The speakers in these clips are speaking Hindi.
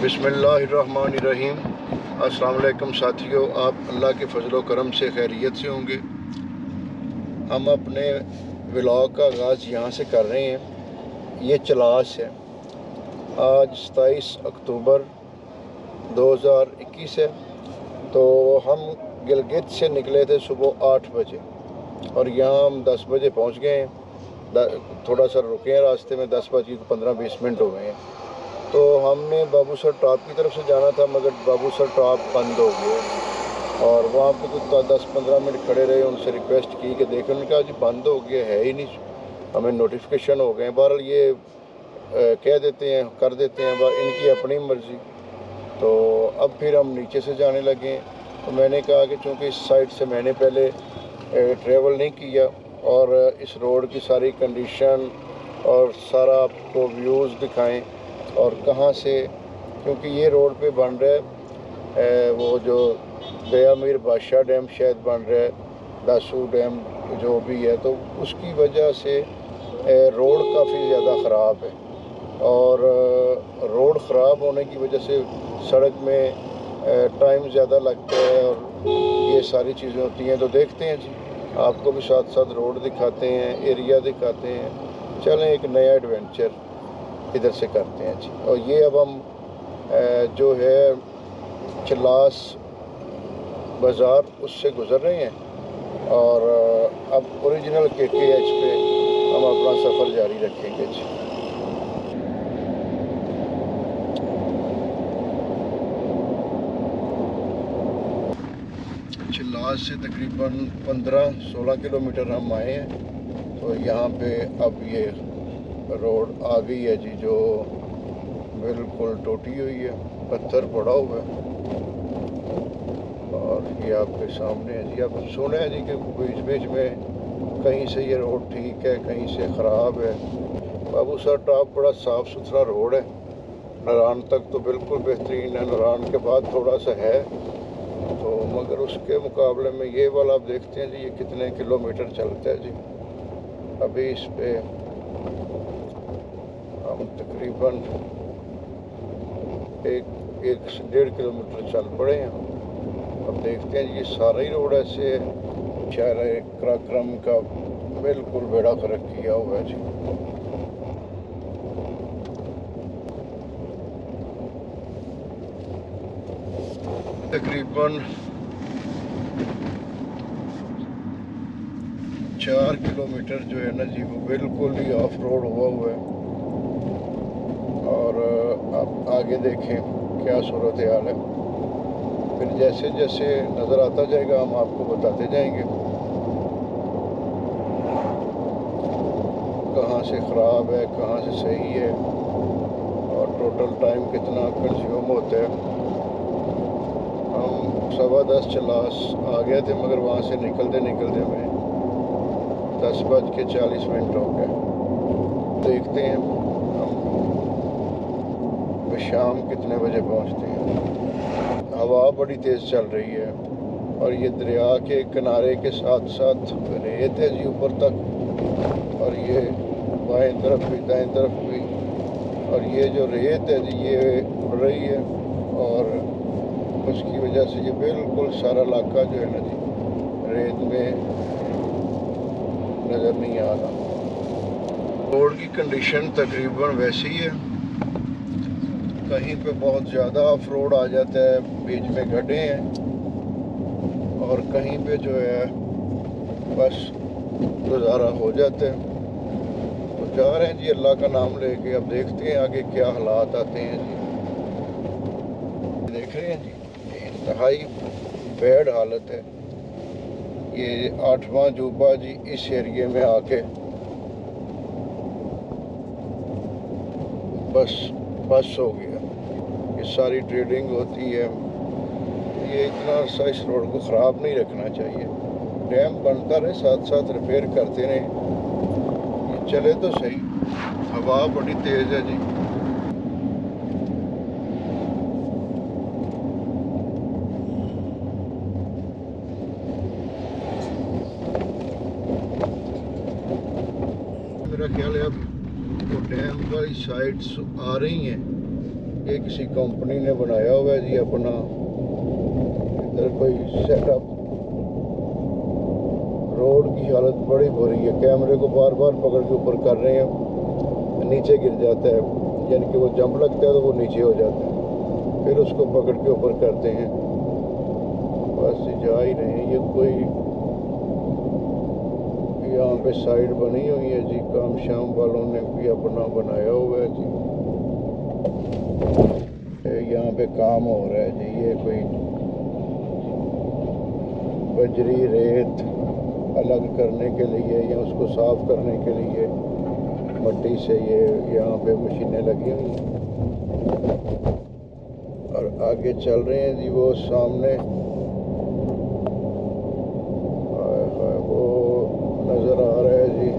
बिस्मिल्लाहिर्रहमानिर्रहीम। अस्सलाम वालेकुम साथियों, आप अल्लाह के फजल करम से खैरियत से होंगे। हम अपने व्लॉग का आगाज़ यहाँ से कर रहे हैं। ये चलास है। आज 27 अक्टूबर 2021 है। तो हम गिलगित से निकले थे सुबह 8 बजे और यहाँ हम 10 बजे पहुँच गए हैं। थोड़ा सा रुके हैं रास्ते में, 10 बजे 15-20 मिनट हो गए हैं। तो हमने बाबूसर टॉप की तरफ से जाना था, मगर बाबूसर टॉप बंद हो गया और वहाँ पे तो 10-15 मिनट खड़े रहे। उनसे रिक्वेस्ट की कि देखें, उन्होंने कहा जी बंद हो गया है ही नहीं, हमें नोटिफिकेशन हो गए। बहरहाल ये कह देते हैं, कर देते हैं, इनकी अपनी मर्ज़ी। तो अब फिर हम नीचे से जाने लगे। तो मैंने कहा कि चूँकि इस साइड से मैंने पहले ट्रेवल नहीं किया और इस रोड की सारी कंडीशन और सारा आपको व्यूज़ दिखाएं और कहाँ से, क्योंकि ये रोड पे बन रहा है वो जो गया मीर बादशाह डैम शायद बन रहा है, दासू डैम जो भी है, तो उसकी वजह से रोड काफ़ी ज़्यादा ख़राब है। और रोड ख़राब होने की वजह से सड़क में टाइम ज़्यादा लगता है और ये सारी चीज़ें होती हैं। तो देखते हैं जी, आपको भी साथ साथ रोड दिखाते हैं, एरिया दिखाते हैं। चलें, एक नया एडवेंचर इधर से करते हैं जी। और ये अब हम जो है चलास बाज़ार उससे गुज़र रहे हैं और अब ओरिजिनल KKH पे हम अपना सफ़र जारी रखेंगे जी। चलास से तकरीबन 15-16 किलोमीटर हम आए हैं। तो यहाँ पे अब ये रोड आ गई है जी, जो बिल्कुल टूटी हुई है, पत्थर पड़ा हुआ है। और ये आपके सामने है जी। अब सुने हैं जी कि बीच बीच में कहीं से ये रोड ठीक है, कहीं से ख़राब है। बाबूसर टॉप बड़ा साफ़ सुथरा रोड है। नरान तक तो बिल्कुल बेहतरीन है, नरान के बाद थोड़ा सा है तो, मगर उसके मुकाबले में ये वाला आप देखते हैं जी, ये कितने किलोमीटर चलता है जी। अभी इस पे हम तकरीबन 1-1.5 किलोमीटर चल पड़े हैं। अब देखते हैं ये सारा ही रोड ऐसे है। शहर कराक्रम का बिल्कुल बेड़ा गर्क किया हुआ है जी। तकरीबन 4 किलोमीटर जो है ना जी, वो बिल्कुल ही ऑफ रोड हुआ है। और आप आगे देखें क्या सूरत हाल है। फिर जैसे जैसे नज़र आता जाएगा हम आपको बताते जाएंगे कहाँ से ख़राब है, कहाँ से सही है और टोटल टाइम कितना कंज्यूम होता है। हम 10:15 चलास आ गए थे, मगर वहाँ से निकलते निकलते हमें 10:40 हो गए। देखते हैं हम शाम कितने बजे पहुँचते हैं। हवा बड़ी तेज़ चल रही है और ये दरिया के किनारे के साथ साथ रेत है जी ऊपर तक, और ये बाएं तरफ भी दाएं तरफ भी, और ये जो रेत है जी ये उड़ रही है और उसकी वजह से ये बिल्कुल सारा इलाका जो है ना जी रेत में नज़र नहीं आ रहा। रोड की कंडीशन तकरीबन वैसी ही है। कहीं पे बहुत ज़्यादा ऑफ रोड आ जाता है, बीच में गड्ढे हैं, और कहीं पे जो है बस गुजारा हो जाता है। तो जा रहे हैं जी अल्लाह का नाम लेके। अब देखते हैं आगे क्या हालात आते हैं जी। देख रहे हैं जी, इंतहाई बैड हालत है। ये 8वां जूबा जी इस एरिए में आके बस हो गया। ये सारी ट्रेडिंग होती है। ये इतना अर्सा इस रोड को ख़राब नहीं रखना चाहिए। डैम बनता रहे, साथ साथ रिपेयर करते रहे, ये चले तो सही। हवा बड़ी तेज़ है जी। मेरा ख्याल है अब तो डैम वाली साइड्स आ रही हैं ये किसी कंपनी ने बनाया हुआ है जी अपना, इधर कोई सेटअप। रोड की हालत बड़ी बुरी है, कैमरे को बार बार पकड़ के ऊपर कर रहे हैं, नीचे गिर जाता है, यानी कि वो जंप लगता है तो वो नीचे हो जाता है, फिर उसको पकड़ के ऊपर करते हैं। बस जा ही रहे हैं। ये कोई यहाँ पे साइड बनी हुई है जी, काम शाम वालों ने भी अपना बनाया हुआ है जी। यहाँ पे काम हो रहा है जी, ये कोई बजरी रेत अलग करने के लिए या उसको साफ करने के लिए मट्टी से ये यहाँ पे मशीनें लगी हुई हैं और आगे चल रहे हैं जी। वो सामने वो नज़र आ रहा है जी।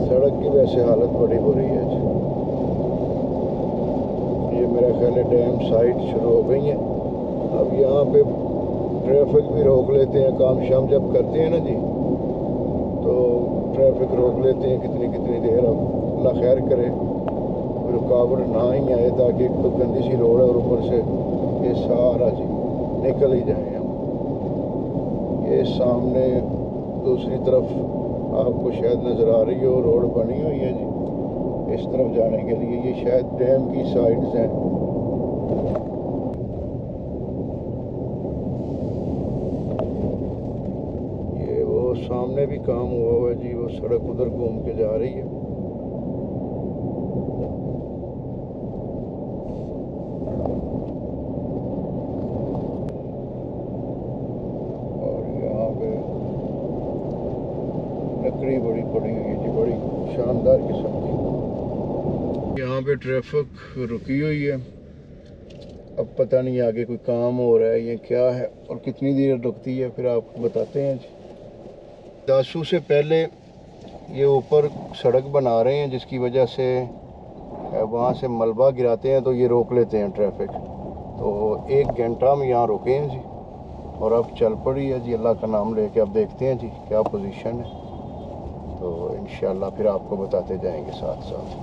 सड़क की वैसे हालत बड़ी बुरी है जी। ये मेरा ख्याल है डैम साइड शुरू हो गई है। अब यहाँ पे ट्रैफिक भी रोक लेते हैं, काम शाम जब करते हैं ना जी तो ट्रैफिक रोक लेते हैं कितनी देर। अब अल्लाह खैर करे, रुकावट ना ही आए, ताकि एक तो गंदी सी रोड है और ऊपर से ये सारा जी निकल ही जाए हम। ये सामने दूसरी तरफ आपको शायद नज़र आ रही हो, रोड बनी हुई है जी इस तरफ जाने के लिए। ये शायद डैम की साइड्स हैं। ये वो सामने भी काम हुआ हुआ है जी, वो सड़क उधर घूम के जा रही है। और यहाँ पे लकड़ी बड़ी पड़ी हुई है जी, बड़ी शानदार किस्म की। यहाँ पे ट्रैफिक रुकी हुई है। अब पता नहीं आगे कोई काम हो रहा है या क्या है और कितनी देर रुकती है, फिर आपको बताते हैं जी। दासू से पहले ये ऊपर सड़क बना रहे हैं, जिसकी वजह से वहाँ से मलबा गिराते हैं तो ये रोक लेते हैं ट्रैफिक। तो 1 घंटा हम यहाँ रुके हैं जी और अब चल पड़ी है जी। अल्लाह का नाम लेके अब देखते हैं जी क्या पोजीशन है, तो इंशाल्लाह फिर आपको बताते जाएंगे साथ साथ।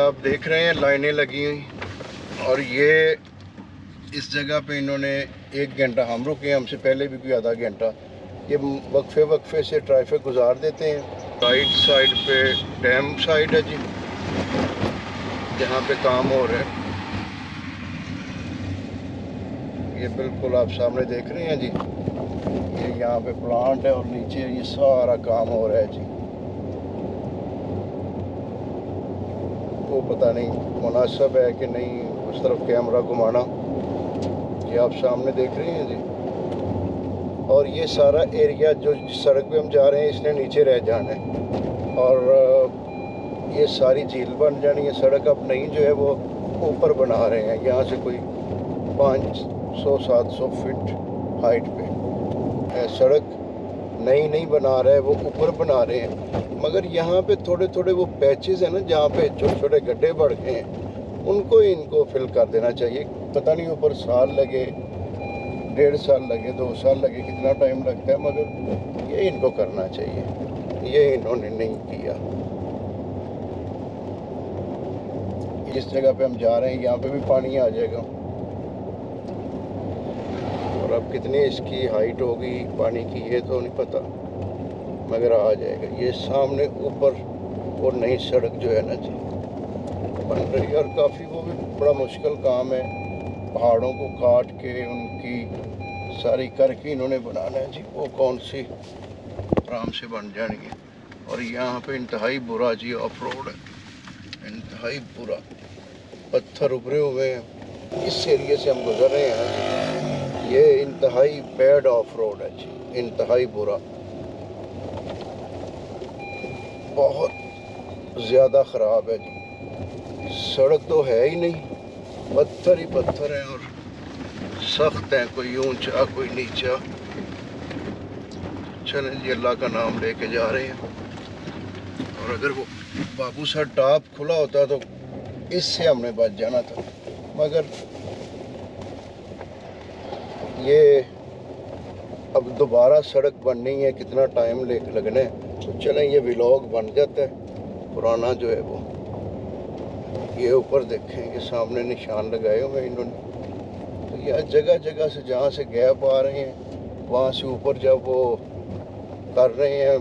आप देख रहे हैं लाइनें लगी हुई और ये इस जगह पे इन्होंने 1 घंटा, हम रुके, हमसे पहले भी कोई आधा घंटा, ये वक्फे से ट्रैफिक गुजार देते हैं। राइट साइड पे डैम साइड है जी, जहाँ पे काम हो रहा है। ये बिल्कुल आप सामने देख रहे हैं जी, ये यहाँ पे प्लांट है और नीचे ये सारा काम हो रहा है जी। वो पता नहीं मुनासिब है कि नहीं उस तरफ कैमरा घुमाना। ये आप सामने देख रहे हैं जी। और ये सारा एरिया जो सड़क पे हम जा रहे हैं इसने नीचे रह जाना है और ये सारी झील बन जानी है। सड़क अब नई जो है वो ऊपर बना रहे हैं, यहाँ से कोई 500-700 फीट हाइट पे सड़क नई बना रहा है, वो ऊपर बना रहे हैं। मगर यहाँ पे थोड़े वो पैचेस हैं ना जहाँ पे छोटे गड्ढे बढ़ गए हैं, उनको इनको फिल कर देना चाहिए। पता नहीं ऊपर साल लगे, 1.5 साल लगे, 2 साल लगे, कितना टाइम लगता है, मगर ये इनको करना चाहिए। ये इन्होंने नहीं किया। जिस जगह पे हम जा रहे हैं यहाँ पे भी पानी आ जाएगा और अब कितनी इसकी हाइट होगी पानी की ये तो नहीं पता, मगर आ जाएगा। ये सामने ऊपर और नई सड़क जो है ना जी बन रही है और काफ़ी वो भी बड़ा मुश्किल काम है। पहाड़ों को काट के उनकी सारी करके इन्होंने बनाना है जी। वो कौन सी आराम से बन जानी है। और यहाँ पे इंतहाई बुरा जी ऑफ रोड है, इंतहाई बुरा, पत्थर उभरे हुए हैं। इस एरिए से हम गुजर रहे हैं, ये इंतहाई बैड ऑफ रोड है जी, इंतहाई बुरा, बहुत ज़्यादा ख़राब है जी। सड़क तो है ही नहीं, पत्थर ही पत्थर हैं और सख्त हैं, कोई ऊंचा कोई नीचा। चलें जी, अल्लाह का नाम लेके जा रहे हैं। और अगर वो बाबू सा टॉप खुला होता तो इससे हमने बच जाना था, मगर ये अब दोबारा सड़क बननी है, कितना टाइम लगना है। तो चलें, ये व्लॉग बन जाता है पुराना जो है वो। ये ऊपर देखें, ये सामने निशान लगाए हुए इन्होंने। तो यह जगह जगह से जहाँ से गैप आ रहे हैं वहाँ से ऊपर जब वो कर रहे हैं,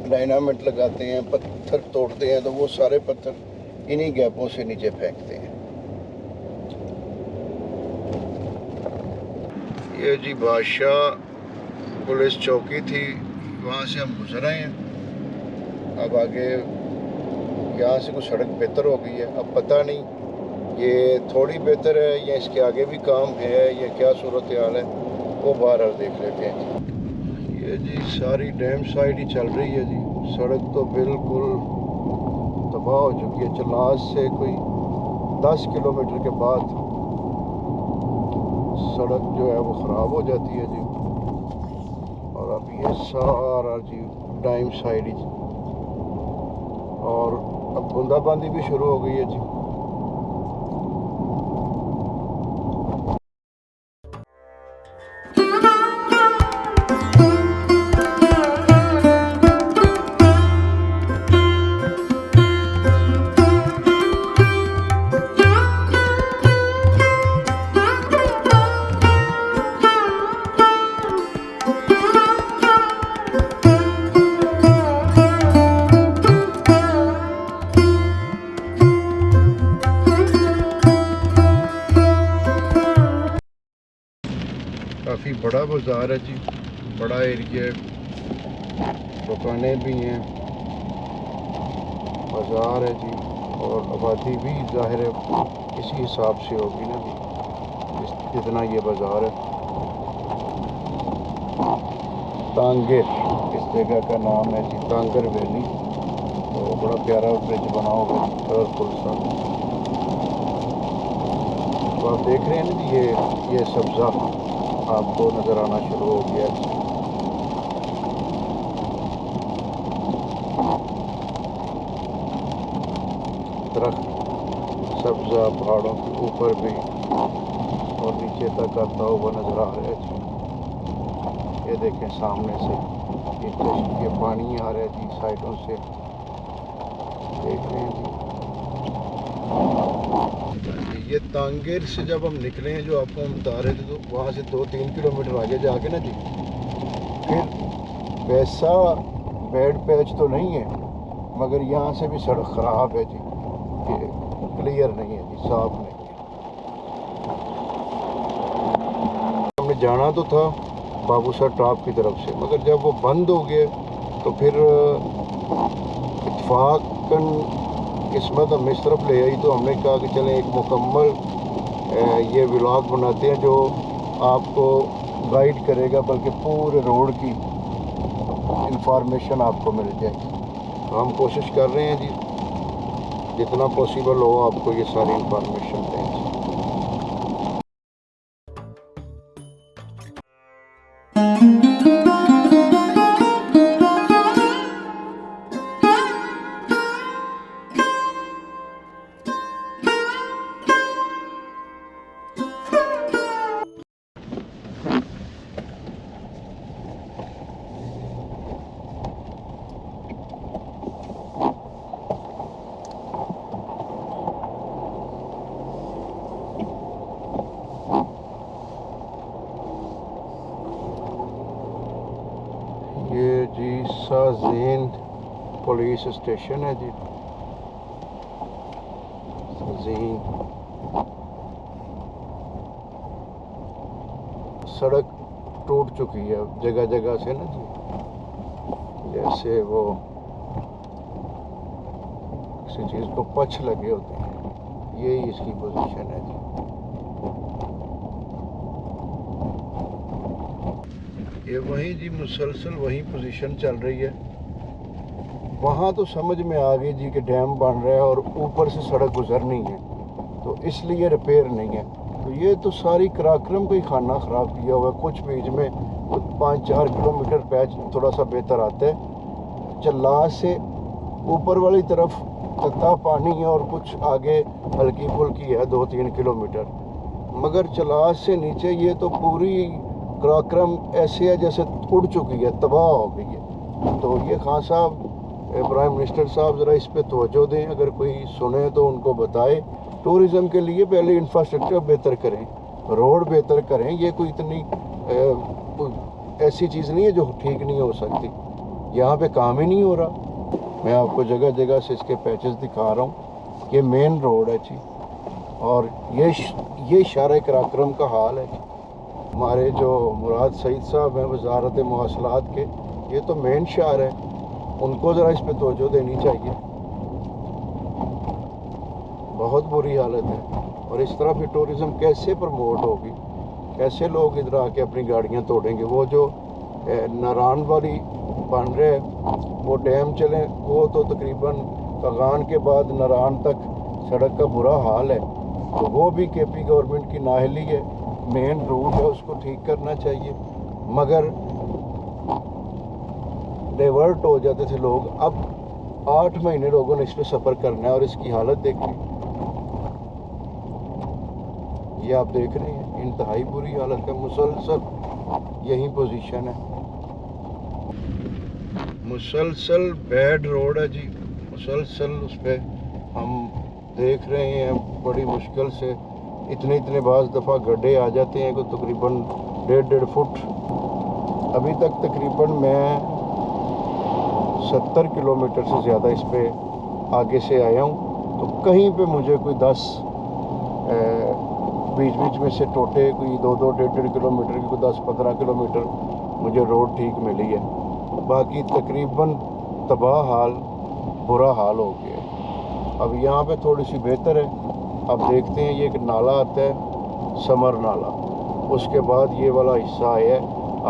डायनामिट लगाते हैं, पत्थर तोड़ते हैं, तो वो सारे पत्थर इन्हीं गैपों से नीचे फेंकते हैं। ये जी बादशाह पुलिस चौकी थी, वहाँ से हम गुजर आए हैं। अब आगे यहाँ से कुछ सड़क बेहतर हो गई है। अब पता नहीं ये थोड़ी बेहतर है या इसके आगे भी काम है या क्या सूरत हाल है, वो बहरहाल देख लेते हैं। ये जी सारी डैम साइड ही चल रही है जी। सड़क तो बिल्कुल तबाह हो चुकी है। चलास से कोई 10 किलोमीटर के बाद सड़क जो है वो ख़राब हो जाती है जी। और अब ये सारा जी डैम साइड ही, और अब बूंदाबांदी भी शुरू हो गई है जी। काफ़ी बड़ा बाज़ार है जी, बड़ा एरिया है, दुकानें भी हैं, बाज़ार है जी। और आबादी भी ज़ाहिर है इसी हिसाब से होगी ना जी, जितना ये बाज़ार है। तांगेर इस जगह का नाम है जी, तांगर वैली। तो बड़ा प्यारा ब्रिज बना होगा, कलरफुल सा। तो आप देख रहे हैं ना जी, ये सब्ज़ा आपको नज़र आना शुरू हो गया। दरख्त सब्ज़ा पहाड़ों के ऊपर भी और नीचे तक आता हुआ नज़र आ रहा है जी। ये देखें सामने से ये पानी आ रहा है जी, साइडों से देख रहे हैं जी। ये तांगेर से जब हम निकले हैं, जो आपको हम बता रहे थे, तो वहाँ से 2-3 किलोमीटर आगे जाके ना जी, फिर वैसा बेड पैच तो नहीं है, मगर यहाँ से भी सड़क ख़राब है जी, ये क्लियर नहीं है जी, साफ नहीं है। हमने जाना तो था बाबूसर टॉप की तरफ से, मगर जब वो बंद हो गए तो फिर इत्तेफाकन किस्मत हम इस तरफ ले आई। तो हमने कहा कि चलें एक मुकम्मल ये व्लॉग बनाते हैं जो आपको गाइड करेगा, बल्कि पूरे रोड की इंफॉर्मेशन आपको मिल जाएगी। तो हम कोशिश कर रहे हैं जी, जितना पॉसिबल हो आपको ये सारी इंफॉर्मेशन दें। ये जी साजीन पुलिस स्टेशन है जी, साजीन। सड़क टूट चुकी है जगह जगह से ना जी, जैसे वो किसी चीज़ को पछ लगे होते हैं, यही इसकी पोजीशन है जी। ये वहीं जी मुसलसल वहीं पोजीशन चल रही है। वहाँ तो समझ में आ गई जी कि डैम बन रहा है और ऊपर से सड़क गुजरनी है, तो इसलिए रिपेयर नहीं है। तो ये तो सारी कराक्रम का ही खाना ख़राब किया हुआ है। कुछ बीच में 5-4 किलोमीटर पैच थोड़ा सा बेहतर आता है। चल्ला से ऊपर वाली तरफ तत्ता पानी है और कुछ आगे हल्की फुल्की है 2-3 किलोमीटर। मगर चलास से नीचे ये तो पूरी कराक्रम ऐसे है जैसे उड़ चुकी है, तबाह हो गई है। तो ये खान साहब, प्राइम मिनिस्टर साहब, ज़रा इस पे तवज्जो दें। अगर कोई सुने तो उनको बताए। टूरिज़म के लिए पहले इंफ्रास्ट्रक्चर बेहतर करें, रोड बेहतर करें। ये कोई इतनी ऐसी चीज़ नहीं है जो ठीक नहीं हो सकती। यहाँ पे काम ही नहीं हो रहा। मैं आपको जगह जगह से इसके पैचेस दिखा रहा हूँ। ये मेन रोड है जी, और ये शारे कराक्रम का हाल है। हमारे जो मुराद सईद साहब हैं वजारत मवासलात के, ये तो मेन शार है, उनको ज़रा इस पे तवज्जो देनी चाहिए। बहुत बुरी हालत है। और इस तरह फिर टूरिज़म कैसे प्रमोट होगी? कैसे लोग इधर आके अपनी गाड़ियाँ तोड़ेंगे? वो जो नारान वाली बन रहे वो डैम चले, वो तो तकरीबन कगान के बाद नारान तक सड़क का बुरा हाल है। तो वो भी केपी गवर्नमेंट की नाअहली है। मेन रूट है, उसको ठीक करना चाहिए। मगर डाइवर्ट हो जाते थे लोग। अब 8 महीने लोगों ने इस पर सफ़र करना है और इसकी हालत देखी। ये आप देख रहे हैं, इंतहाई बुरी हालत है। मुसलसल यही पोजीशन है, मुसलसल बैड रोड है जी। मुसलसल उस पर हम देख रहे हैं बड़ी मुश्किल से। इतने बाज़ दफ़ा गड्ढे आ जाते हैं कि तकरीबन 1.5 फुट। अभी तक तकरीबन मैं 70 किलोमीटर से ज़्यादा इस पे आगे से आया हूँ। तो कहीं पे मुझे कोई 10 बीच में से टोटे कोई 2-2, 1.5 किलोमीटर की, कोई 10-15 किलोमीटर मुझे रोड ठीक मिली है। बाकी तकरीबन तबाह हाल, बुरा हाल हो गया है। अब यहाँ पे थोड़ी सी बेहतर है। अब देखते हैं, ये एक नाला आता है, समर नाला, उसके बाद ये वाला हिस्सा आया है।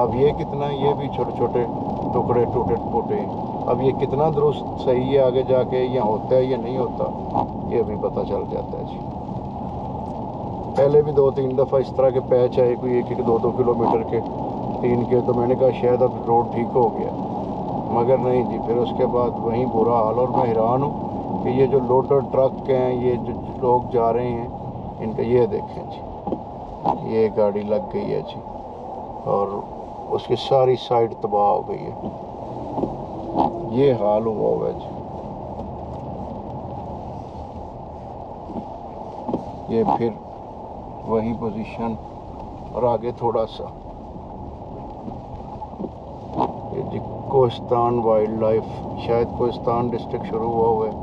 अब ये कितना, ये भी छोटे छोटे टुकड़े टूटे फूटे हैं। अब ये कितना दुरुस्त सही है आगे जाके, या होता है या नहीं होता, ये भी पता चल जाता है जी। पहले भी 2-3 दफ़ा इस तरह के पैच आए, कोई 1-1, 2-2 किलोमीटर के, 3 के। तो मैंने कहा शायद अब रोड ठीक हो गया, मगर नहीं जी। फिर उसके बाद वहीं बुरा हाल। और मैं हैरान हूँ कि ये जो लोडर ट्रक हैं, ये जो लोग जा रहे हैं, इनका ये देखें जी, ये गाड़ी लग गई है जी, और उसकी सारी साइड तबाह हो गई है। ये हाल हुआ हुआ है जी। ये फिर वही पोजीशन, और आगे थोड़ा सा ये जी कोहिस्तान वाइल्ड लाइफ, शायद कोहिस्तान डिस्ट्रिक्ट शुरू हुआ है,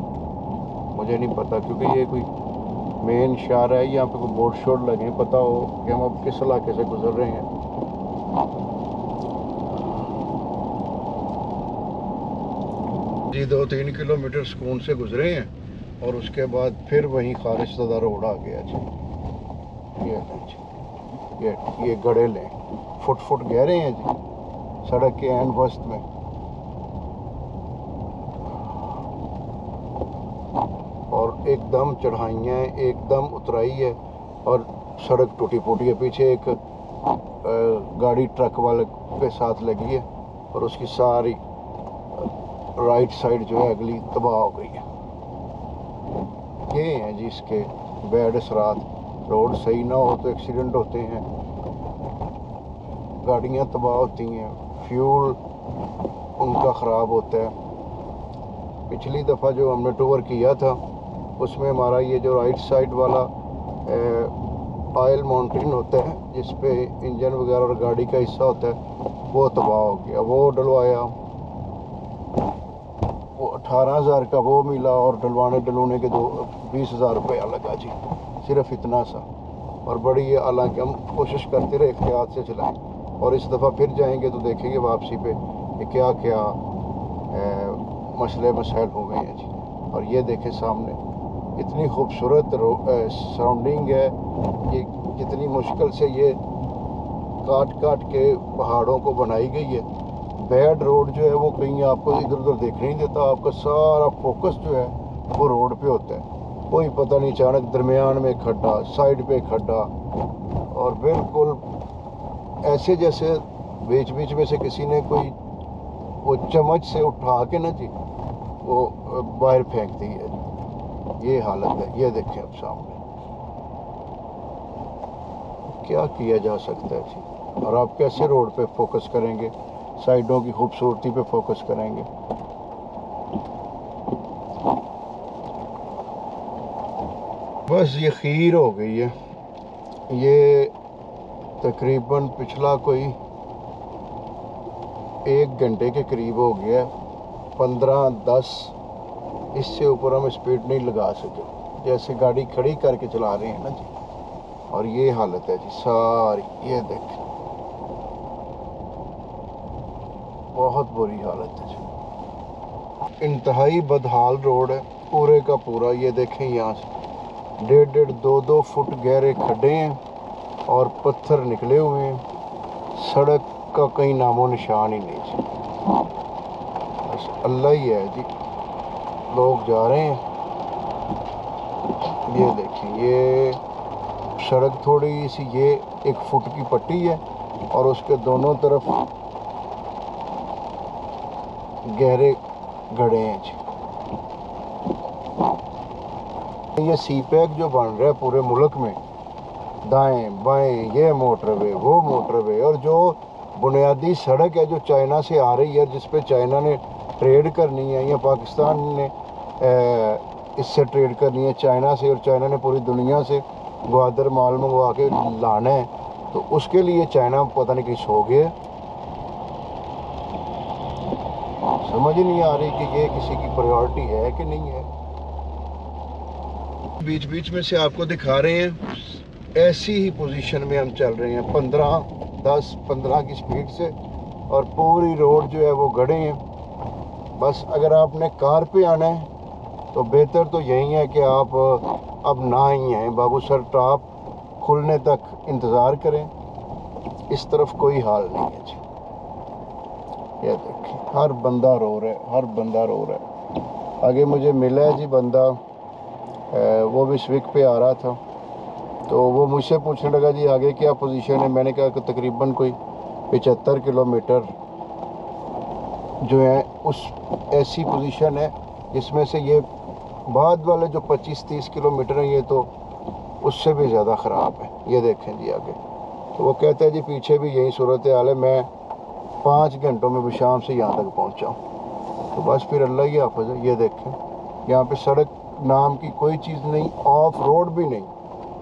मुझे नहीं पता, क्योंकि ये कोई मेन शहर है। यहाँ पे कोई बोर्ड शोर्ड लगे, पता हो कि हम अब किस इलाके से गुजर रहे हैं। जी 2-3 किलोमीटर सुकून से गुजरे हैं, और उसके बाद फिर वहीं खारिशदा रोड आ गया जी। ये गड़े लें, फुट गहरे हैं जी सड़क के एंड वस्त में। और एकदम चढ़ाइयाँ, एकदम उतराई है, और सड़क टूटी फूटी है। पीछे एक गाड़ी ट्रक वाले के साथ लगी है, और उसकी सारी राइट साइड जो है अगली तबाह हो गई है। ये हैं जी इसके बैड असरात। रोड सही ना हो तो एक्सीडेंट होते हैं, गाड़ियाँ तबाह होती हैं, फ्यूल उनका ख़राब होता है। पिछली दफ़ा जो हमने टूर किया था, उसमें हमारा ये जो राइट साइड वाला ऑयल माउंटेन होता है, जिस पे इंजन वगैरह और गाड़ी का हिस्सा होता है, वो तबाह हो गया। वो डलवाया, वो 18,000 का वो मिला, और डलवाने के 20,000 रुपया लगा जी, सिर्फ इतना सा। और बड़ी ये, हालांकि हम कोशिश करते रहे एहतियात से चलाएं, और इस दफ़ा फिर जाएंगे तो देखेंगे वापसी पे कि क्या क्या मसले मसाइल हो गए हैं जी। और ये देखें सामने इतनी खूबसूरत सराउंडिंग है, ये कितनी मुश्किल से ये काट के पहाड़ों को बनाई गई है। बैड रोड जो है वो कहीं आपको इधर उधर देखने नहीं देता, आपका सारा फोकस जो है वो रोड पे होता है। कोई पता नहीं, अचानक दरमियान में खड्डा, साइड पे खड्डा, और बिल्कुल ऐसे जैसे बीच में से किसी ने कोई वो चम्मच से उठा के ना जी वो बाहर फेंक दी है। ये हालत है, ये देखें अब सामने। क्या किया जा सकता है जी। और आप कैसे रोड पे फोकस करेंगे, साइडों की खूबसूरती पे फोकस करेंगे। बस ये खीर हो गई है। ये तकरीबन पिछला कोई 1 घंटे के करीब हो गया, 15-10, इससे ऊपर हम स्पीड नहीं लगा सके। जैसे गाड़ी खड़ी करके चला रहे हैं ना जी, और ये हालत है जी सारी। ये देखें, बहुत बुरी हालत है जी, इंतहाई बदहाल रोड है पूरे का पूरा। ये देखें, यहाँ से 1.5, 2 फुट गहरे खड्डे हैं और पत्थर निकले हुए हैं। सड़क का कहीं नामो निशान ही नहीं जी। बस अल्लाह ही है जी। लोग जा रहे हैं, ये देखिए, ये सड़क थोड़ी सी, ये 1 फुट की पट्टी है और उसके दोनों तरफ गहरे गड्ढे हैं जी। ये सीपैक जो बन रहा है पूरे मुल्क में, दाएं बाएं, ये मोटरवे वो मोटरवे, और जो बुनियादी सड़क है जो चाइना से आ रही है, जिस पे चाइना ने ट्रेड करनी है या पाकिस्तान ने इससे ट्रेड करनी है चाइना से, और चाइना ने पूरी दुनिया से ग्वादर माल मंगवा के लाना है, तो उसके लिए चाइना पता नहीं किस हो गया। समझ ही नहीं आ रही कि ये किसी की प्रायोरिटी है कि नहीं है। बीच बीच में से आपको दिखा रहे हैं, ऐसी ही पोजीशन में हम चल रहे हैं 10-15 की स्पीड से, और पूरी रोड जो है वो गड्ढे हैं। बस अगर आपने कार पे आना है तो बेहतर तो यही है कि आप अब ना ही आएँ, बाबूसर टॉप खुलने तक इंतज़ार करें। इस तरफ कोई हाल नहीं है जी। ये देखिए, हर बंदा रो रहा है, हर बंदा रो रहा है। आगे मुझे मिला है जी बंदा, वो भी स्विक पे आ रहा था, तो वो मुझसे पूछने लगा जी आगे क्या पोजीशन है। मैंने कहा कि तकरीबन कोई 75 किलोमीटर जो है उस ऐसी पोजीशन है जिसमें से ये बाद वाले जो 25-30 किलोमीटर हैं ये तो उससे भी ज़्यादा ख़राब है। ये देखें जी आगे। तो वो कहता है जी पीछे भी यही सूरत हाल है, मैं 5 घंटों में भी शाम से यहाँ तक पहुँचा हूँ। तो बस फिर अल्लाह ही हाफ़िज़ है। ये देखें, यहाँ पे सड़क नाम की कोई चीज़ नहीं, ऑफ रोड भी नहीं,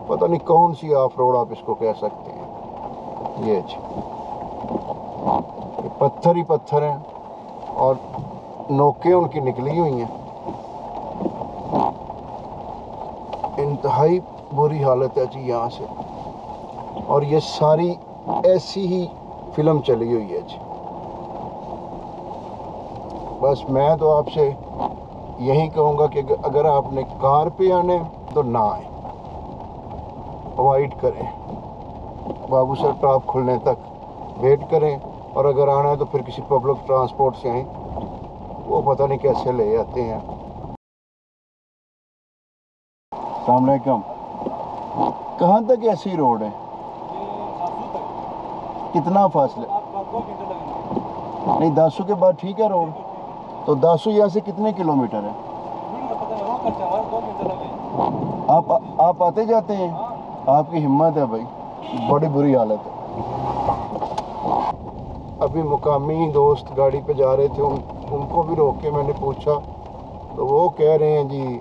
पता नहीं कौन सी ऑफ रोड आप इसको कह सकते हैं। ये जी, ये पत्थर ही पत्थर हैं और नोकें उनकी निकली हुई हैं। इंतहाई बुरी हालत है जी यहाँ से, और ये सारी ऐसी ही फिल्म चली हुई है जी। बस मैं तो आपसे यही कहूँगा कि अगर आपने कार पे आने तो ना आए, अवॉइड करें, बाबूसर टॉप खुलने तक वेट करें, और अगर आना है तो फिर किसी पब्लिक ट्रांसपोर्ट से आएँ, वो पता नहीं कैसे ले आते हैं। अस्सलाम वालेकुम। कहाँ तक ऐसी रोड है? कितना फासले? नहीं, दासू के बाद ठीक है रोड, तो दासू यहाँ से कितने किलोमीटर है? आप आते जाते हैं? आपकी हिम्मत है भाई, बड़ी बुरी हालत है। अभी मुकामी दोस्त गाड़ी पे जा रहे थे, उनको भी रोक के मैंने पूछा, तो वो कह रहे हैं जी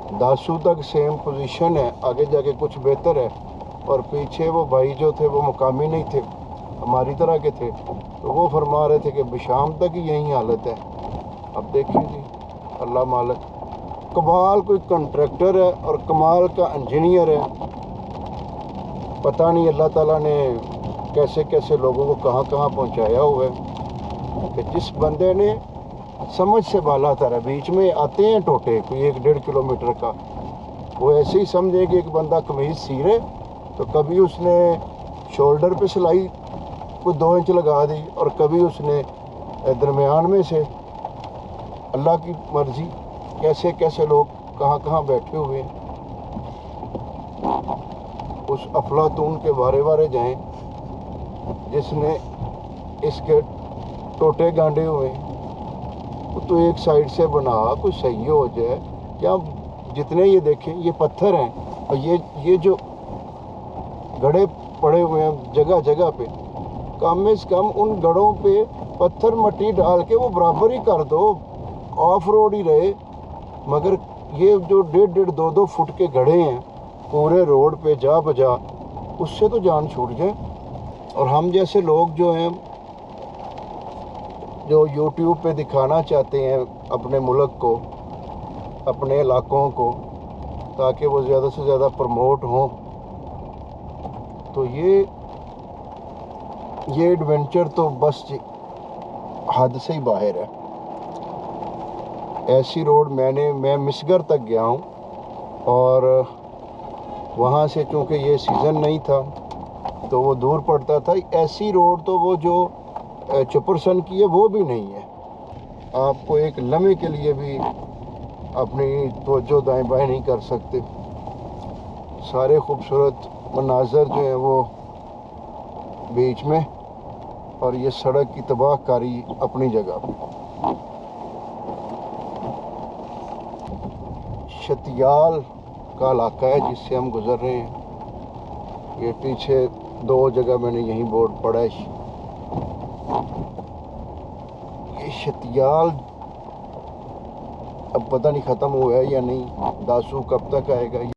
दासू तक सेम पोजीशन है, आगे जाके कुछ बेहतर है, और पीछे वो भाई जो थे वो मुकामी नहीं थे, हमारी तरह के थे, तो वो फरमा रहे थे कि बिशाम तक ही यही हालत है। अब देखिए जी, अल्लाह मालिक, कमाल कोई कॉन्ट्रैक्टर है और कमाल का इंजीनियर है। पता नहीं अल्लाह ताला ने कैसे कैसे लोगों को कहाँ कहाँ पहुँचाया हुआ है कि जिस बंदे ने समझ से बाला तारा, बीच में आते हैं टोटे कोई 1-1.5 किलोमीटर का, वो ऐसे ही समझे कि एक बंदा कमीज़ सी रहे, तो कभी उसने शोल्डर पे सिलाई कोई 2 इंच लगा दी, और कभी उसने दरमियान में से। अल्लाह की मर्ज़ी, कैसे कैसे लोग कहाँ कहाँ बैठे हुए हैं। उस अफलातून के बारे जाएं जिसने इसके टोटे गांडे हुए, तो एक साइड से बना कुछ सही हो जाए। या जितने ये देखें, ये पत्थर हैं, और ये जो गड्ढे पड़े हुए हैं जगह जगह पे, कम से कम उन गढ़ों पे पत्थर मट्टी डाल के वो बराबर ही कर दो, ऑफ रोड ही रहे। मगर ये जो 1.5-2 फुट के गड्ढे हैं पूरे रोड पे जा बजा, उससे तो जान छूट जाए। और हम जैसे लोग जो हैं, जो यूट्यूब पे दिखाना चाहते हैं अपने मुल्क को, अपने इलाकों को, ताकि वो ज़्यादा से ज़्यादा प्रमोट हों, तो ये एडवेंचर तो बस हद से ही बाहर है। ऐसी रोड मैं मिसगर तक गया हूँ, और वहाँ से चूँकि ये सीज़न नहीं था तो वो दूर पड़ता था। ऐसी रोड तो वो जो चुपरसन की है वो भी नहीं है। आपको एक लम्हे के लिए भी अपनी तवज्जो दाएं बाएं नहीं कर सकते। सारे खूबसूरत मनाजर जो हैं वो बीच में, और ये सड़क की तबाहकारी अपनी जगह। शतियाल का इलाका है जिससे हम गुज़र रहे हैं। ये पीछे 2 जगह मैंने यही बोर्ड पढ़ा है। ये शतियाल अब पता नहीं ख़त्म हुआ है या नहीं, दासू कब तक आएगा।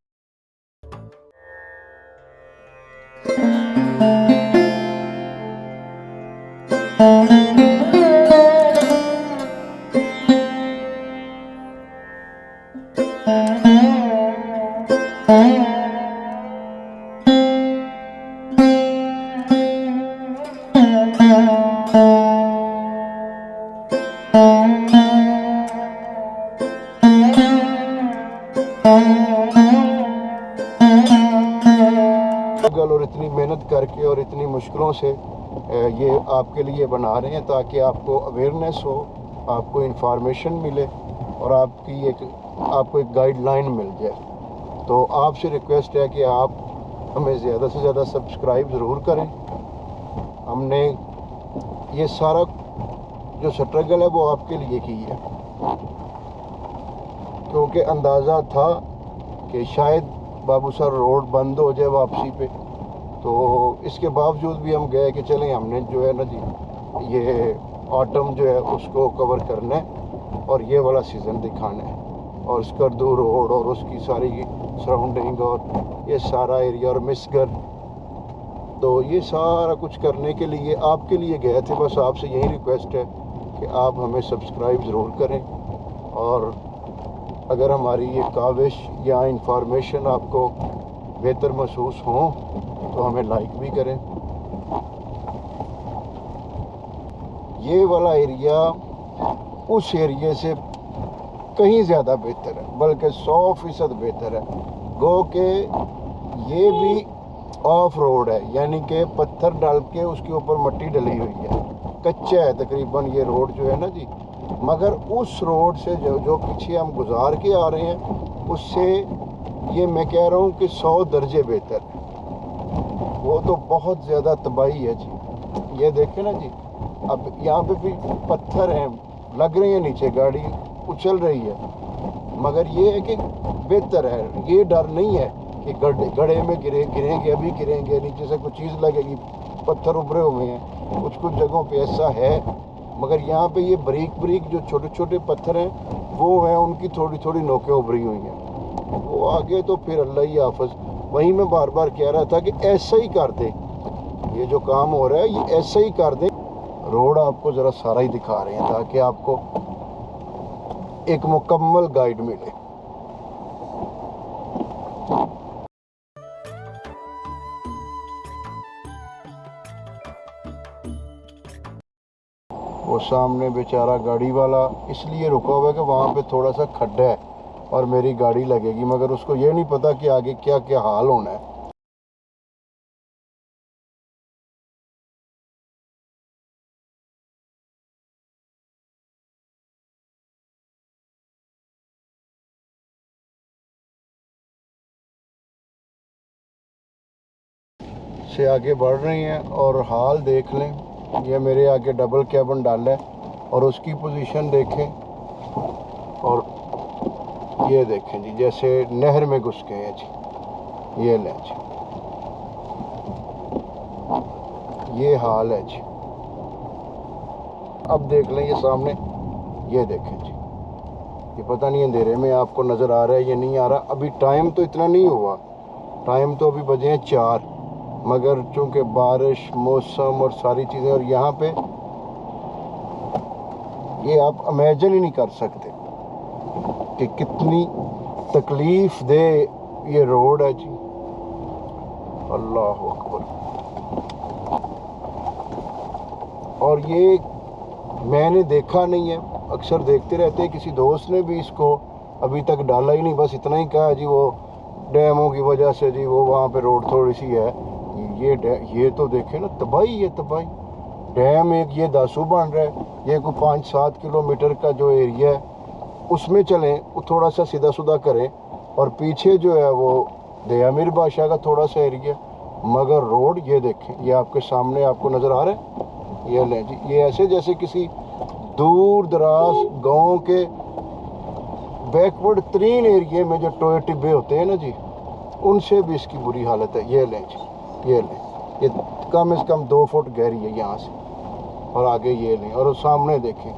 और इतनी मेहनत करके और इतनी मुश्किलों से ये आपके लिए बना रहे हैं ताकि आपको अवेयरनेस हो, आपको इंफॉर्मेशन मिले और आपको एक गाइडलाइन मिल जाए। तो आपसे रिक्वेस्ट है कि आप हमें ज़्यादा से ज़्यादा सब्सक्राइब ज़रूर करें। हमने ये सारा जो स्ट्रगल है वो आपके लिए की है, क्योंकि अंदाज़ा था कि शायद बाबूसर रोड बंद हो जाए वापसी पे। तो इसके बावजूद भी हम गए कि चलें, हमने जो है ना जी ये ऑटम जो है उसको कवर करना है और ये वाला सीज़न दिखाना है, और स्कर्दू रोड और उसकी सारी सराउंडिंग और ये सारा एरिया और मिसगर, तो ये सारा कुछ करने के लिए आपके लिए गए थे। बस आपसे यही रिक्वेस्ट है कि आप हमें सब्सक्राइब ज़रूर करें, और अगर हमारी ये काविश या इंफॉर्मेशन आपको बेहतर महसूस हो तो हमें लाइक भी करें। ये वाला एरिया उस एरिया से कहीं ज़्यादा बेहतर है, बल्कि 100% बेहतर है। गो के ये भी ऑफ रोड है, यानी कि पत्थर डाल के उसके ऊपर मिट्टी डली हुई है, कच्चा है तकरीबन ये रोड जो है ना जी। मगर उस रोड से जो पीछे हम गुजार के आ रहे हैं उससे ये मैं कह रहा हूँ कि 100 दर्जे बेहतर है। वो तो बहुत ज़्यादा तबाही है जी। ये देखें ना जी, अब यहाँ पे भी पत्थर हैं, लग रहे हैं नीचे, गाड़ी उछल रही है, मगर ये है कि बेहतर है। ये डर नहीं है कि गड्ढे में गिरेंगे, अभी गिरेंगे, नीचे से कुछ चीज़ लगेगी, पत्थर उभरे हुए हैं। कुछ जगहों पे ऐसा है, मगर यहाँ पे ये बारीक जो छोटे छोटे पत्थर हैं वो हैं, उनकी थोड़ी थोड़ी नोकें उभरी हुई हैं। वो आगे तो फिर अल्लाह ही हाफ़िज़। वहीं मैं बार बार कह रहा था कि ऐसा ही कर दें, ये जो काम हो रहा है ये ऐसा ही कर दें। रोड आपको ज़रा सारा ही दिखा रहे हैं ताकि आपको एक मुकम्मल गाइड मिले। वो सामने बेचारा गाड़ी वाला इसलिए रुका हुआ है कि वहाँ पे थोड़ा सा खड्डा है और मेरी गाड़ी लगेगी, मगर उसको ये नहीं पता कि आगे क्या क्या हाल होना है। से आगे बढ़ रही हैं और हाल देख लें, ये मेरे आगे डबल कैबिन डाला है और उसकी पोजीशन देखें, और ये देखें जी जैसे नहर में घुस गए हैं जी। ये लें जी, ये हाल है जी। अब देख लें ये सामने, ये देखें जी, ये पता नहीं अंधेरे में आपको नज़र आ रहा है या नहीं आ रहा। अभी टाइम तो इतना नहीं हुआ, टाइम तो अभी बजे हैं 4, मगर चूंकि बारिश, मौसम और सारी चीज़ें, और यहाँ पे ये आप इमेजिन ही नहीं कर सकते कि कितनी तकलीफ दे ये रोड है जी। अल्लाह अकबर। और ये मैंने देखा नहीं है, अक्सर देखते रहते हैं, किसी दोस्त ने भी इसको अभी तक डाला ही नहीं, बस इतना ही कहा जी वो डैमों की वजह से जी वो वहाँ पे रोड थोड़ी सी है। ये तो देखें ना, तबाही है तबाही। डैम एक ये दासू बन रहा है, ये कोई 5-7 किलोमीटर का जो एरिया है उसमें चलें, वो थोड़ा सा सीधा सुधा करें, और पीछे जो है वो दयामिर बादशाह का थोड़ा सा एरिया, मगर रोड ये देखें, ये आपके सामने आपको नज़र आ रहा है। ये लें जी, ये ऐसे जैसे किसी दूर दराज गांव के बैकवर्ड तरीन एरिया में जो टोए टिब्बे होते हैं ना जी, उनसे भी इसकी बुरी हालत है। ये लें जी, ये लें, ये कम से कम 2 फुट गहरी है यहाँ से, और आगे ये लें, और सामने देखें,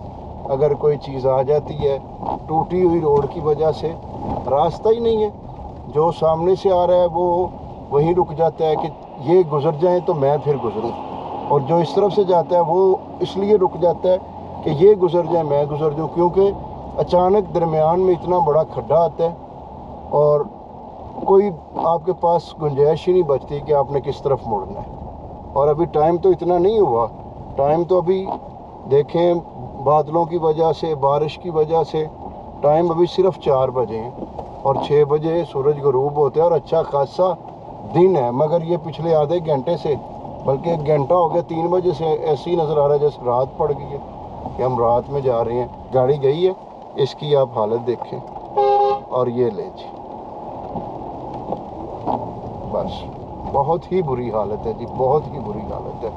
अगर कोई चीज़ आ जाती है टूटी हुई रोड की वजह से, रास्ता ही नहीं है, जो सामने से आ रहा है वो वहीं रुक जाता है कि ये गुजर जाए तो मैं फिर गुजरूँ, और जो इस तरफ से जाता है वो इसलिए रुक जाता है कि ये गुजर जाए मैं गुजर जाऊँ, क्योंकि अचानक दरमियान में इतना बड़ा खड्डा आता है और कोई आपके पास गुंजाइश ही नहीं बचती कि आपने किस तरफ मुड़ना है। और अभी टाइम तो इतना नहीं हुआ, टाइम तो अभी देखें बादलों की वजह से, बारिश की वजह से टाइम अभी सिर्फ 4 बजे हैं, और 6 बजे सूरज गरूब होते हैं और अच्छा खासा दिन है। मगर ये पिछले आधे घंटे से, बल्कि 1 घंटा हो गया, 3 बजे से ऐसे ही नज़र आ रहा है जैसे रात पड़ गई है कि हम रात में जा रहे हैं। गाड़ी गई है, इसकी आप हालत देखें, और ये ले जी, बस बहुत ही बुरी हालत है जी, बहुत ही बुरी हालत है।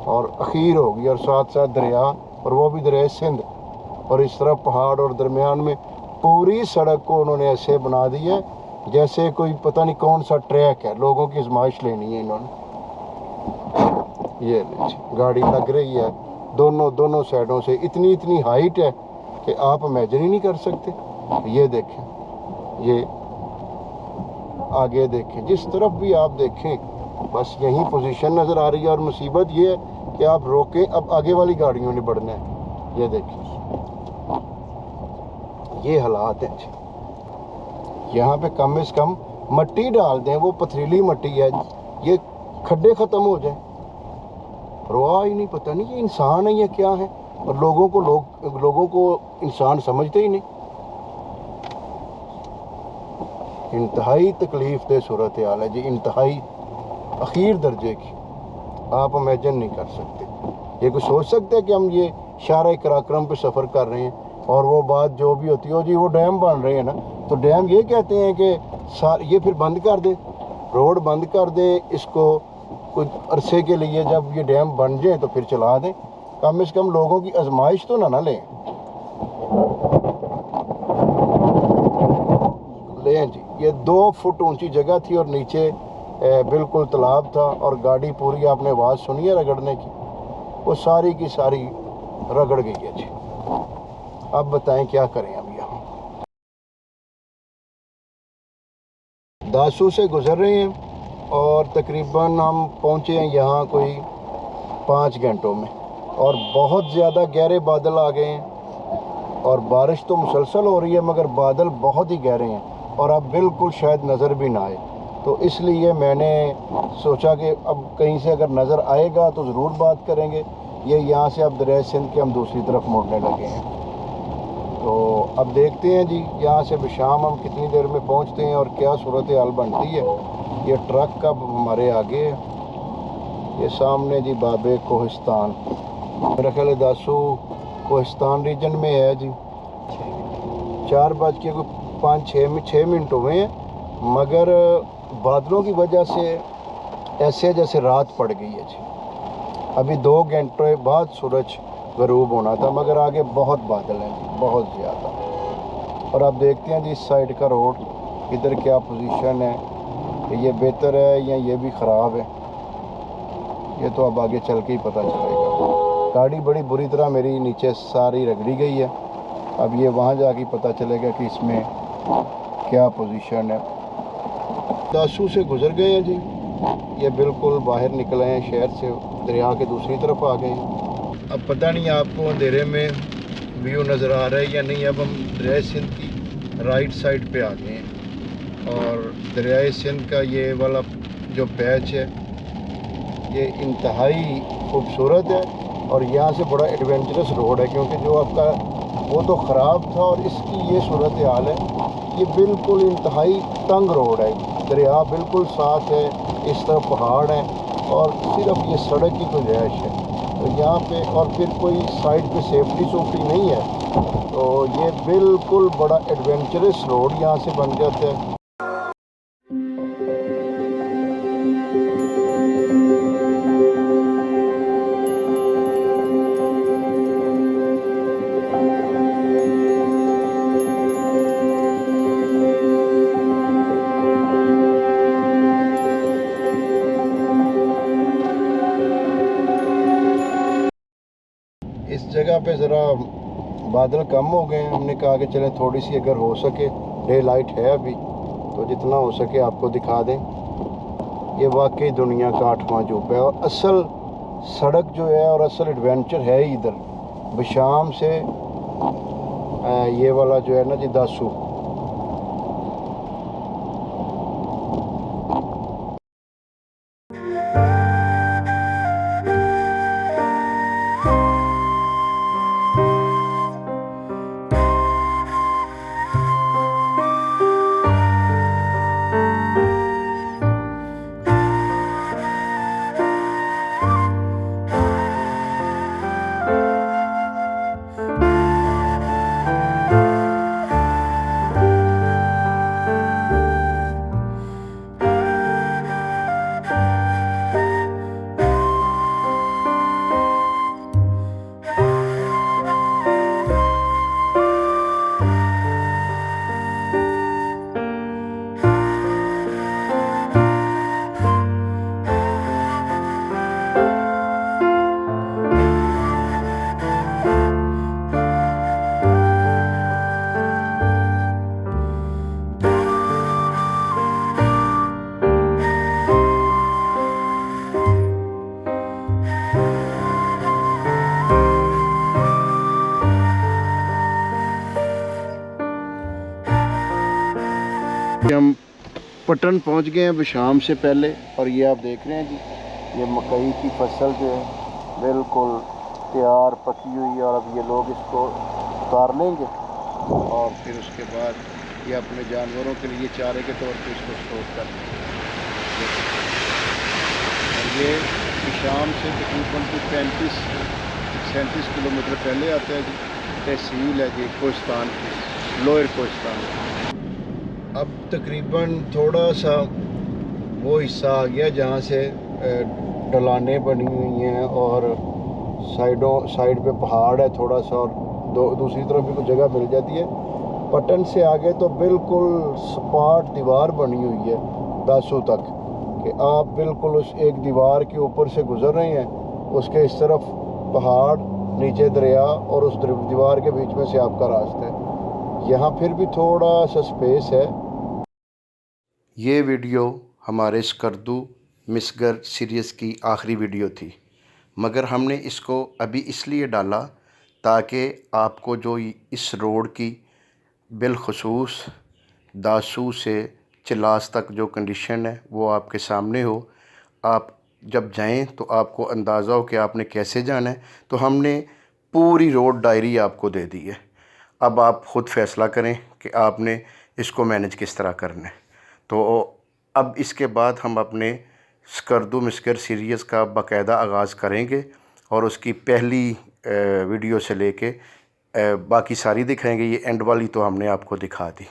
और अखीर होगी, और साथ साथ दरिया, और वो भी दरिया सिंध, और इस तरफ पहाड़, और दरमियान में पूरी सड़क को उन्होंने ऐसे बना दी है जैसे कोई पता नहीं कौन सा ट्रैक है, लोगों की आजमाइश लेनी है इन्होंने। ये लीजिए, गाड़ी लग रही है दोनों साइडों से, इतनी हाइट है कि आप इमेजिन ही नहीं कर सकते। ये देखें, ये आगे देखें, जिस तरफ भी आप देखें बस यही पोजीशन नज़र आ रही है। और मुसीबत ये है कि आप रोकें, अब आगे वाली गाड़ियों ने बढ़ना है। ये देखें, ये हालात हैं जी। यहाँ पे कम से कम मट्टी डाल दें, वो पथरीली मट्टी है, ये खड्डे ख़त्म हो जाए। परवाह ही नहीं, पता नहीं ये इंसान है या क्या है, और लोगों को इंसान समझते ही नहीं। इंतहाई तकलीफ दे सूरत हाल है जी, इंतहाई अखीर दर्जे की, आप इमेजिन नहीं कर सकते। ये कोई सोच सकते हैं कि हम ये शारा कराक्रम पे सफ़र कर रहे हैं, और वो बात जो भी होती है जी, वो डैम बन रहे हैं ना, तो डैम ये कहते हैं कि ये फिर बंद कर दें, रोड बंद कर दें, इसको कुछ अरसे के लिए, जब ये डैम बन जाए तो फिर चला दें। कम से कम लोगों की आजमाइश तो ना लें जी। ये 2 फुट ऊंची जगह थी, और नीचे बिल्कुल तालाब था, और गाड़ी पूरी, आपने आवाज़ सुनी है रगड़ने की, वो सारी की सारी रगड़ गई है जी। अब बताएं क्या करें। अब यहाँ दासू से गुजर रहे हैं, और तकरीबन हम पहुँचे हैं यहाँ कोई 5 घंटों में, और बहुत ज़्यादा गहरे बादल आ गए हैं, और बारिश तो मुसलसल हो रही है, मगर बादल बहुत ही गहरे हैं, और अब बिल्कुल शायद नज़र भी ना आए। तो इसलिए मैंने सोचा कि अब कहीं से अगर नज़र आएगा तो ज़रूर बात करेंगे। ये यहाँ से अब दरिया सिंध के हम दूसरी तरफ मुड़ने लगे हैं, तो अब देखते हैं जी यहाँ से शाम हम कितनी देर में पहुँचते हैं और क्या सूरत हाल बनती है। ये ट्रक कब हमारे आगे है, ये सामने जी बाबे कोहिस्तान, मेरा ख्याल है दासू कोहिस्तान रीजन में है जी। 4:05-6 मिनट हुए हैं, मगर बादलों की वजह से ऐसे जैसे रात पड़ गई है जी। अभी 2 घंटे बाद सूरज गरूब होना था, मगर आगे बहुत बादल हैं जी, बहुत ज़्यादा। और अब देखते हैं जी इस साइड का रोड इधर क्या पोजीशन है, कि ये बेहतर है या ये भी ख़राब है। ये तो अब आगे चल के ही पता चलेगा। गाड़ी बड़ी बुरी तरह मेरी नीचे सारी रगड़ी गई है। अब ये वहाँ जाके पता चलेगा कि इसमें क्या पोजीशन है। दासू से गुजर गए हैं जी, ये बिल्कुल बाहर निकले हैं शहर से, दरिया के दूसरी तरफ आ गए हैं। अब पता नहीं आपको अंधेरे में व्यू नज़र आ रहा है या नहीं। अब हम दरिया सिंध की राइट साइड पे आ गए हैं और दरिया सिंध का ये वाला जो पैच है ये इंतहाई खूबसूरत है और यहाँ से बड़ा एडवेंचरस रोड है, क्योंकि जो आपका वो तो ख़राब था और इसकी ये सूरत हाल है। ये बिल्कुल इंतहाई तंग रोड है, दरिया बिल्कुल साथ है, इस तरफ पहाड़ है और सिर्फ ये सड़क की गुंजाइश है। तो यहाँ पे और फिर कोई साइड पे सेफ्टी सूफ्टी नहीं है, तो ये बिल्कुल बड़ा एडवेंचरस रोड यहाँ से बन जाता है। इस जगह पे ज़रा बादल कम हो गए हैं, हमने कहा कि चलें थोड़ी सी अगर हो सके, डे लाइट है अभी, तो जितना हो सके आपको दिखा दें। ये वाकई दुनिया का 8वां अजूबा है और असल सड़क जो है और असल एडवेंचर है इधर बशाम से ये वाला जो है ना जी दासू। हम पटन पहुंच गए हैं बशाम से पहले और ये आप देख रहे हैं जी, ये मकई की फसल जो है बिल्कुल तैयार पकी हुई है और अब ये लोग इसको उतार लेंगे और फिर उसके बाद ये अपने जानवरों के लिए चारे के तौर पे इसको स्टोर कर देंगे। और ये बशाम से तकरीबन 35-37 किलोमीटर पहले आता है जी। तहसील है जी कोहिस्तान की, लोअर कोहिस्तान। अब तकरीबन थोड़ा सा वो हिस्सा आ गया जहाँ से ढलानें बनी हुई हैं और साइड पे पहाड़ है थोड़ा सा और दूसरी तरफ भी कुछ जगह मिल जाती है। पटन से आगे तो बिल्कुल सपाट दीवार बनी हुई है दासू तक, कि आप बिल्कुल उस एक दीवार के ऊपर से गुजर रहे हैं, उसके इस तरफ पहाड़, नीचे दरिया और उस दीवार के बीच में से आपका रास्ता है। यहाँ फिर भी थोड़ा सा स्पेस है। ये वीडियो हमारे स्कर्दू मिसगर सीरीज़ की आखिरी वीडियो थी, मगर हमने इसको अभी इसलिए डाला ताकि आपको जो इस रोड की बिलखसूस दासू से चिलास तक जो कंडीशन है वो आपके सामने हो। आप जब जाएं तो आपको अंदाज़ा हो कि आपने कैसे जाना है। तो हमने पूरी रोड डायरी आपको दे दी है। अब आप ख़ुद फ़ैसला करें कि आपने इसको मैनेज किस तरह करना है। तो अब इसके बाद हम अपने स्कर्दू मिसगर सीरीज़ का बाकायदा आगाज़ करेंगे और उसकी पहली वीडियो से लेके बाकी सारी दिखाएंगे। ये एंड वाली तो हमने आपको दिखा दी।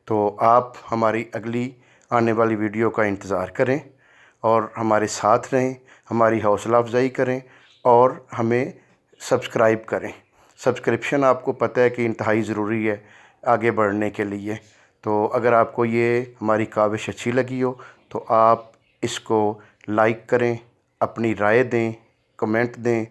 तो आप हमारी अगली आने वाली वीडियो का इंतज़ार करें और हमारे साथ रहें, हमारी हौसला अफजाई करें और हमें सब्सक्राइब करें। सब्सक्रिप्शन आपको पता है कि इंतहाई ज़रूरी है आगे बढ़ने के लिए। तो अगर आपको ये हमारी काविश अच्छी लगी हो तो आप इसको लाइक करें, अपनी राय दें, कमेंट दें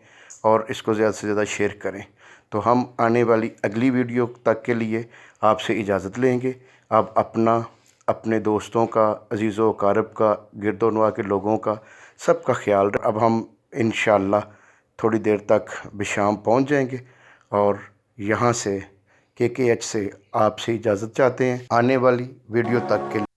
और इसको ज़्यादा से ज़्यादा शेयर करें। तो हम आने वाली अगली वीडियो तक के लिए आपसे इजाज़त लेंगे। आप अपना, अपने दोस्तों का, अजीज़ों अकारब का, गिरदोनवा के लोगों का, सबका ख्याल रखें। अब हम इंशाअल्लाह थोड़ी देर तक बिशाम पहुंच जाएंगे और यहाँ से KKH से आपसे इजाज़त चाहते हैं। आने वाली वीडियो तक के लिए